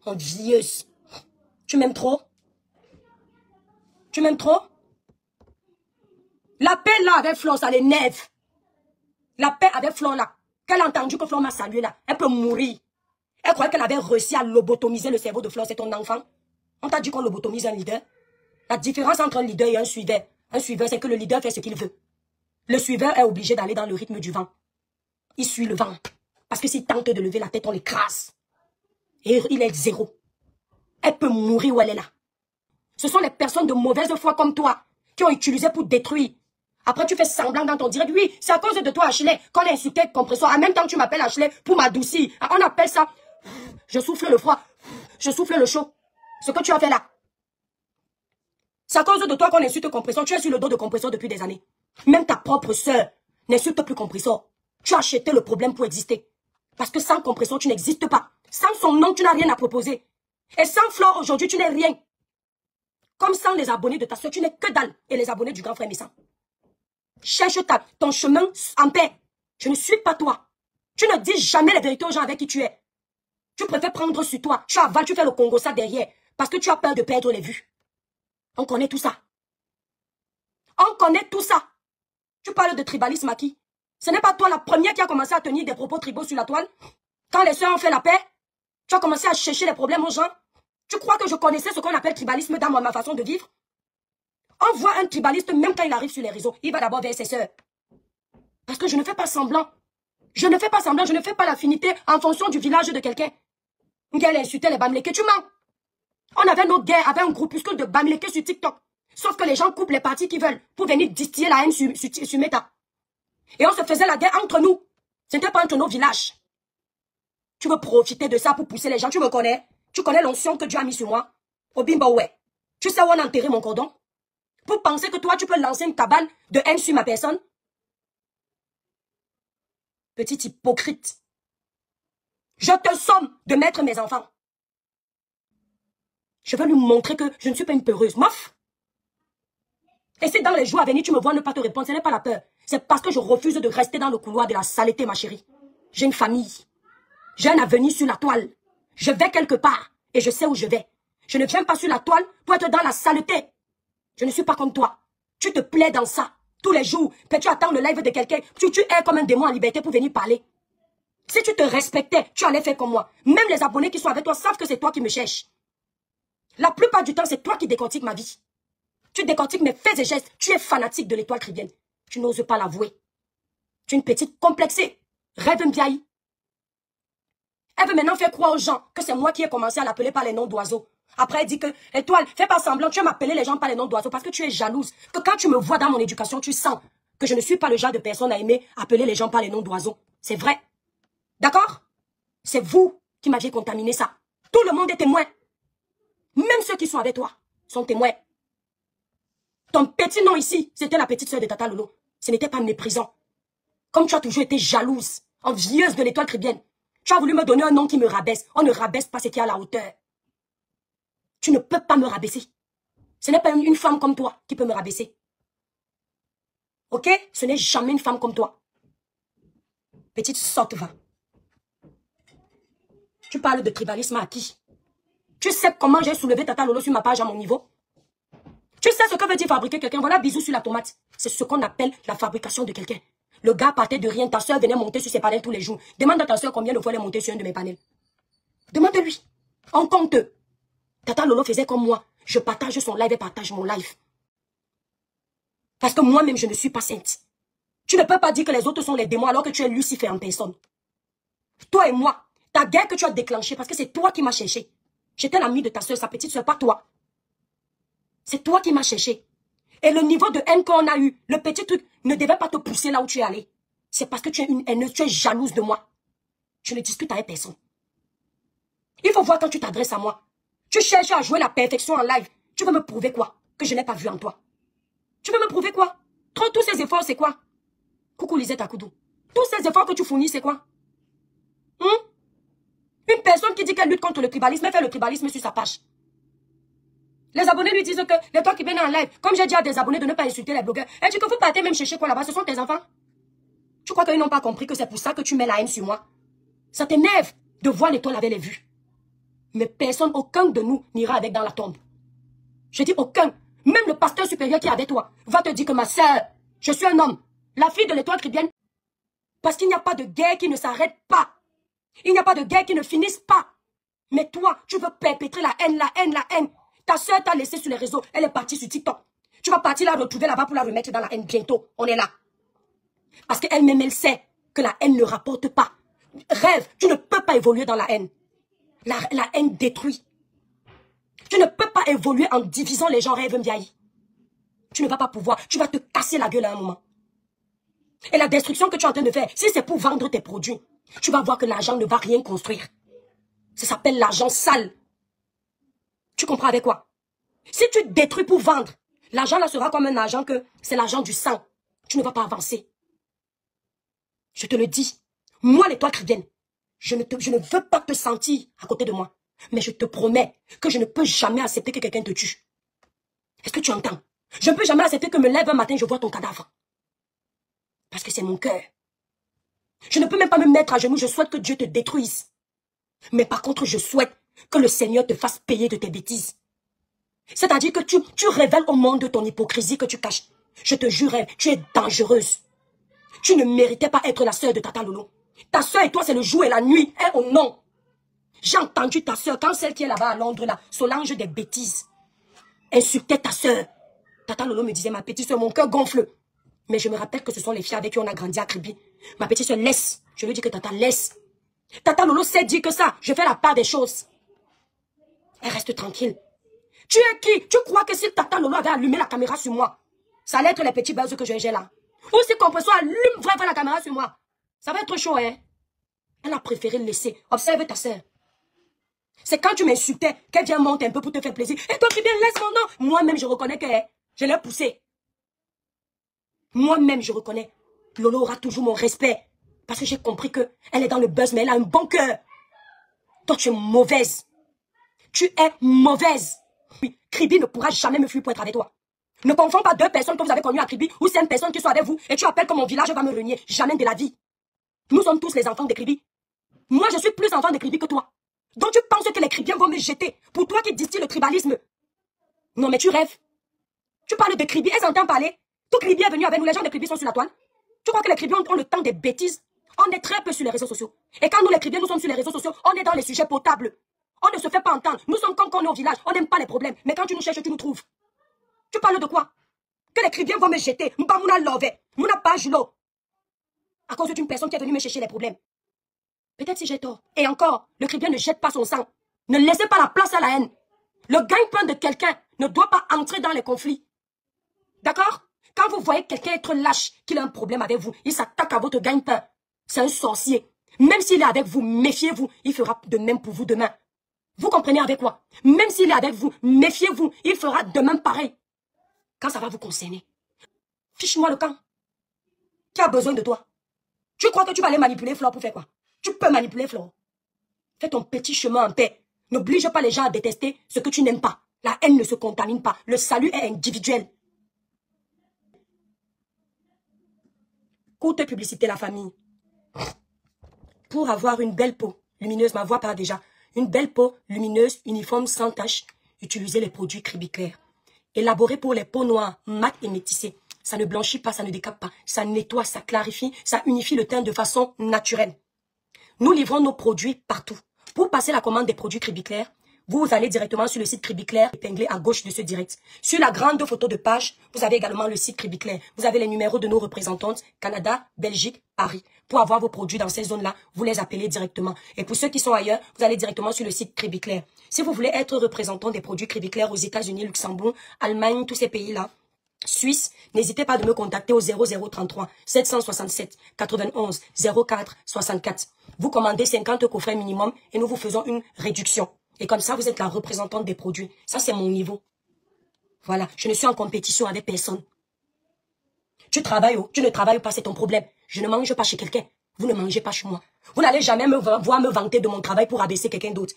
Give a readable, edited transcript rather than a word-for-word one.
Envieuse. Tu m'aimes trop? Tu m'aimes trop? La paix là avec Flore, ça l'énerve. La paix avec Flore là. Qu'elle a entendu que Flore m'a salué là. Elle peut mourir. Elle croyait qu'elle avait réussi à lobotomiser le cerveau de Flore. C'est ton enfant. On t'a dit qu'on lobotomise un leader. La différence entre un leader et un suiveur, c'est que le leader fait ce qu'il veut. Le suiveur est obligé d'aller dans le rythme du vent. Il suit le vent. Parce que s'il tente de lever la tête, on l'écrase. Et il est zéro. Elle peut mourir où elle est là. Ce sont les personnes de mauvaise foi comme toi qui ont utilisé pour détruire. Après, tu fais semblant dans ton direct. Oui, c'est à cause de toi, Ashley, qu'on a insulté compresseur. En même temps, tu m'appelles Ashley pour m'adoucir. On appelle ça... Je souffle le froid. Je souffle le chaud. Ce que tu as fait là. C'est à cause de toi qu'on insulte compresseur. Tu es sur le dos de compresseur depuis des années. Même ta propre sœur n'insulte plus compresseur. Tu as acheté le problème pour exister. Parce que sans compresseur, tu n'existes pas. Sans son nom, tu n'as rien à proposer. Et sans Flore, aujourd'hui, tu n'es rien. Comme sans les abonnés de ta soeur, tu n'es que dalle. Et les abonnés du grand frère Missant. Cherche ton chemin en paix. Je ne suis pas toi. Tu ne dis jamais la vérité aux gens avec qui tu es. Tu préfères prendre sur toi. Tu avales, tu fais le Congo ça derrière. Parce que tu as peur de perdre les vues. On connaît tout ça. On connaît tout ça. Tu parles de tribalisme à qui? Ce n'est pas toi la première qui a commencé à tenir des propos tribaux sur la toile. Quand les soeurs ont fait la paix, tu as commencé à chercher les problèmes aux gens. Tu crois que je connaissais ce qu'on appelle tribalisme dans ma façon de vivre? On voit un tribaliste même quand il arrive sur les réseaux. Il va d'abord vers ses soeurs. Parce que je ne fais pas semblant. Je ne fais pas semblant. Je ne fais pas l'affinité en fonction du village de quelqu'un. Elle insultait les Bamlékés. Tu mens. On avait notre guerre avec un groupuscule de Bamlékés sur TikTok. Sauf que les gens coupent les parties qu'ils veulent pour venir distiller la haine sur Meta. Et on se faisait la guerre entre nous. Ce n'était pas entre nos villages. Tu veux profiter de ça pour pousser les gens. Tu me connais. Tu connais l'onction que Dieu a mis sur moi. Au bimba ouais. Tu sais où on a enterré mon cordon? Pour penser que toi, tu peux lancer une cabane de haine sur ma personne? Petit hypocrite. Je te somme de mettre mes enfants. Je veux lui montrer que je ne suis pas une peureuse. Mof! Et si dans les jours à venir, tu me vois ne pas te répondre, ce n'est pas la peur. C'est parce que je refuse de rester dans le couloir de la saleté, ma chérie. J'ai une famille. J'ai un avenir sur la toile. Je vais quelque part et je sais où je vais. Je ne viens pas sur la toile pour être dans la saleté. Je ne suis pas comme toi. Tu te plais dans ça. Tous les jours, que tu attends le live de quelqu'un, tu es comme un démon en liberté pour venir parler. Si tu te respectais, tu allais faire comme moi. Même les abonnés qui sont avec toi savent que c'est toi qui me cherches. La plupart du temps, c'est toi qui décortiques ma vie. Tu décortiques mes faits et gestes. Tu es fanatique de l'étoile chrétienne. Tu n'oses pas l'avouer. Tu es une petite complexée. Rêve Mbiaï. Elle veut maintenant faire croire aux gens que c'est moi qui ai commencé à l'appeler par les noms d'oiseaux. Après, elle dit que, étoile, fais pas semblant, tu vas m'appeler les gens par les noms d'oiseaux parce que tu es jalouse. Que quand tu me vois dans mon éducation, tu sens que je ne suis pas le genre de personne à aimer appeler les gens par les noms d'oiseaux. C'est vrai. D'accord? C'est vous qui m'aviez contaminé ça. Tout le monde est témoin. Même ceux qui sont avec toi sont témoins. Ton petit nom ici, c'était la petite sœur de Tata Lolo. Ce n'était pas méprisant. Comme tu as toujours été jalouse, envieuse de l'étoile chrétienne. Tu as voulu me donner un nom qui me rabaisse. On ne rabaisse pas ce qui est à la hauteur. Tu ne peux pas me rabaisser. Ce n'est pas une femme comme toi qui peut me rabaisser. Ok? Ce n'est jamais une femme comme toi. Petite sotte, va. Tu parles de tribalisme à qui? Tu sais comment j'ai soulevé Tata Lolo sur ma page à mon niveau? Tu sais ce que veut dire fabriquer quelqu'un? Voilà, bisous sur la tomate. C'est ce qu'on appelle la fabrication de quelqu'un. Le gars partait de rien. Ta soeur venait monter sur ses panels tous les jours. Demande à ta soeur combien de fois elle est montée sur un de mes panels. Demande-lui. On compte. Tata Lolo faisait comme moi. Je partage son live et partage mon live. Parce que moi-même, je ne suis pas sainte. Tu ne peux pas dire que les autres sont les démons alors que tu es Lucifer en personne. Toi et moi, ta guerre que tu as déclenchée, parce que c'est toi qui m'as cherché. J'étais l'ami de ta soeur, sa petite soeur, pas toi. C'est toi qui m'as cherché. Et le niveau de haine qu'on a eu, le petit truc, ne devait pas te pousser là où tu es allé. C'est parce que tu es une haineuse, tu es jalouse de moi. Je ne discute avec personne. Il faut voir quand tu t'adresses à moi. Tu cherches à jouer la perfection en live. Tu veux me prouver quoi? Que je n'ai pas vu en toi. Tu veux me prouver quoi? Tous ces efforts, c'est quoi? Coucou Lisette Akoudou. Tous ces efforts que tu fournis, c'est quoi? Une personne qui dit qu'elle lutte contre le tribalisme, elle fait le tribalisme sur sa page. Les abonnés lui disent que les toi qui viennent en live, comme j'ai dit à des abonnés de ne pas insulter les blogueurs, elle dit que vous partez même chercher quoi là-bas, ce sont tes enfants. Tu crois qu'ils n'ont pas compris que c'est pour ça que tu mets la haine sur moi? Ça t'énerve de voir l'étoile avec les vues. Mais personne, aucun de nous n'ira avec dans la tombe. Je dis aucun. Même le pasteur supérieur qui est avec toi va te dire que ma sœur, je suis un homme. La fille de l'étoile chrétienne. Parce qu'il n'y a pas de guerre qui ne s'arrête pas. Il n'y a pas de guerre qui ne finisse pas. Mais toi, tu veux perpétrer la haine, la haine, la haine. Ta sœur t'a laissé sur les réseaux. Elle est partie sur TikTok. Tu vas partir la retrouver là-bas pour la remettre dans la haine bientôt. On est là. Parce qu'elle-même, elle sait que la haine ne rapporte pas. Rêve, tu ne peux pas évoluer dans la haine. La haine détruit. Tu ne peux pas évoluer en divisant les gens, Rêve Mbiaye. Tu ne vas pas pouvoir. Tu vas te casser la gueule à un moment. Et la destruction que tu es en train de faire, si c'est pour vendre tes produits, tu vas voir que l'argent ne va rien construire. Ça s'appelle l'argent sale. Tu comprends avec quoi? Si tu détruis pour vendre, l'argent là sera comme un argent que c'est l'argent du sang. Tu ne vas pas avancer. Je te le dis. Moi, l'étoile chrétienne, je ne veux pas te sentir à côté de moi. Mais je te promets que je ne peux jamais accepter que quelqu'un te tue. Est-ce que tu entends? Je ne peux jamais accepter que me lève un matin et je vois ton cadavre. Parce que c'est mon cœur. Je ne peux même pas me mettre à genoux, je souhaite que Dieu te détruise. Mais par contre, je souhaite que le Seigneur te fasse payer de tes bêtises. C'est-à-dire que tu révèles au monde ton hypocrisie que tu caches. Je te jure, tu es dangereuse. Tu ne méritais pas être la sœur de Tata Lolo. Ta sœur et toi, c'est le jour et la nuit. Hein, oh non. J'ai entendu ta sœur, quand celle qui est là-bas à Londres, là, Solange des bêtises, insultait ta sœur. Tata Lolo me disait, ma petite sœur, mon cœur gonfle. Mais je me rappelle que ce sont les filles avec qui on a grandi à Kribi. Ma petite sœur, laisse. Je lui dis que Tata, laisse. Tata Lolo sait dire que ça. Je fais la part des choses. Elle reste tranquille. Tu es qui? Tu crois que si Tata Lolo avait allumé la caméra sur moi, ça allait être les petits buzz que j'ai là? Ou si Compressor allume vraiment la caméra sur moi, ça va être chaud, hein? Elle a préféré le laisser. Observe ta sœur. C'est quand tu m'insultais qu'elle vient monter un peu pour te faire plaisir. Et toi, bien, laisse mon nom. Moi-même, je reconnais que je l'ai poussée. Moi-même, je reconnais. Lolo aura toujours mon respect. Parce que j'ai compris qu'elle est dans le buzz, mais elle a un bon cœur. Toi, tu es mauvaise. Tu es mauvaise. Oui, Kribi ne pourra jamais me fuir pour être avec toi. Ne confonds pas deux personnes que vous avez connues à Kribi ou 5 personnes qui sont avec vous et tu appelles que mon village va me renier. Jamais de la vie. Nous sommes tous les enfants de Kribi. Moi, je suis plus enfant de Kribi que toi. Donc tu penses que les Kribiens vont me jeter pour toi qui distilles le tribalisme. Non, mais tu rêves. Tu parles de Kribi, elles entendent parler. Tout Kribi est venu avec nous, les gens de Kribi sont sur la toile. Tu crois que les Kribiens ont le temps des bêtises? On est très peu sur les réseaux sociaux. Et quand nous, les Kribiens, nous sommes sur les réseaux sociaux, on est dans les sujets potables. On ne se fait pas entendre. Nous sommes comme quand on est au village, on n'aime pas les problèmes. Mais quand tu nous cherches, tu nous trouves. Tu parles de quoi? Que les Kribiens vont me jeter. Mbamouna love. Mouna pas julo. À cause d'une personne qui est venue me chercher les problèmes. Peut-être si j'ai tort. Et encore, le Kribien ne jette pas son sang. Ne laissez pas la place à la haine. Le gagne-pain de quelqu'un ne doit pas entrer dans les conflits. D'accord? Quand vous voyez quelqu'un être lâche, qu'il a un problème avec vous, il s'attaque à votre gagne-pain. C'est un sorcier. Même s'il est avec vous, méfiez-vous. Il fera de même pour vous demain. Vous comprenez avec quoi? Même s'il est avec vous, méfiez-vous. Il fera de même pareil. Quand ça va vous concerner. Fiche-moi le camp. Qui a besoin de toi? Tu crois que tu vas aller manipuler Flore pour faire quoi? Tu peux manipuler Flore. Fais ton petit chemin en paix. N'oblige pas les gens à détester ce que tu n'aimes pas. La haine ne se contamine pas. Le salut est individuel. Courte publicité, la famille. Pour avoir une belle peau lumineuse, ma voix part déjà. Une belle peau lumineuse, uniforme, sans tache, utilisez les produits Kribi Clair. Élaborés pour les peaux noires, mat et métissées. Ça ne blanchit pas, ça ne décape pas. Ça nettoie, ça clarifie, ça unifie le teint de façon naturelle. Nous livrons nos produits partout. Pour passer la commande des produits Kribi Clair, vous allez directement sur le site Kribi Clair, épinglé à gauche de ce direct. Sur la grande photo de page, vous avez également le site Kribi Clair. Vous avez les numéros de nos représentantes, Canada, Belgique, Paris. Pour avoir vos produits dans ces zones-là, vous les appelez directement. Et pour ceux qui sont ailleurs, vous allez directement sur le site Kribi Clair. Si vous voulez être représentant des produits Kribi Clair aux États-Unis, Luxembourg, Allemagne, tous ces pays-là, Suisse, n'hésitez pas de me contacter au 0033 767 91 04 64. Vous commandez 50 coffrets minimum et nous vous faisons une réduction. Et comme ça, vous êtes la représentante des produits. Ça, c'est mon niveau. Voilà, je ne suis en compétition avec personne. Tu travailles ou tu ne travailles pas, c'est ton problème. Je ne mange pas chez quelqu'un. Vous ne mangez pas chez moi. Vous n'allez jamais me voir me vanter de mon travail pour abaisser quelqu'un d'autre.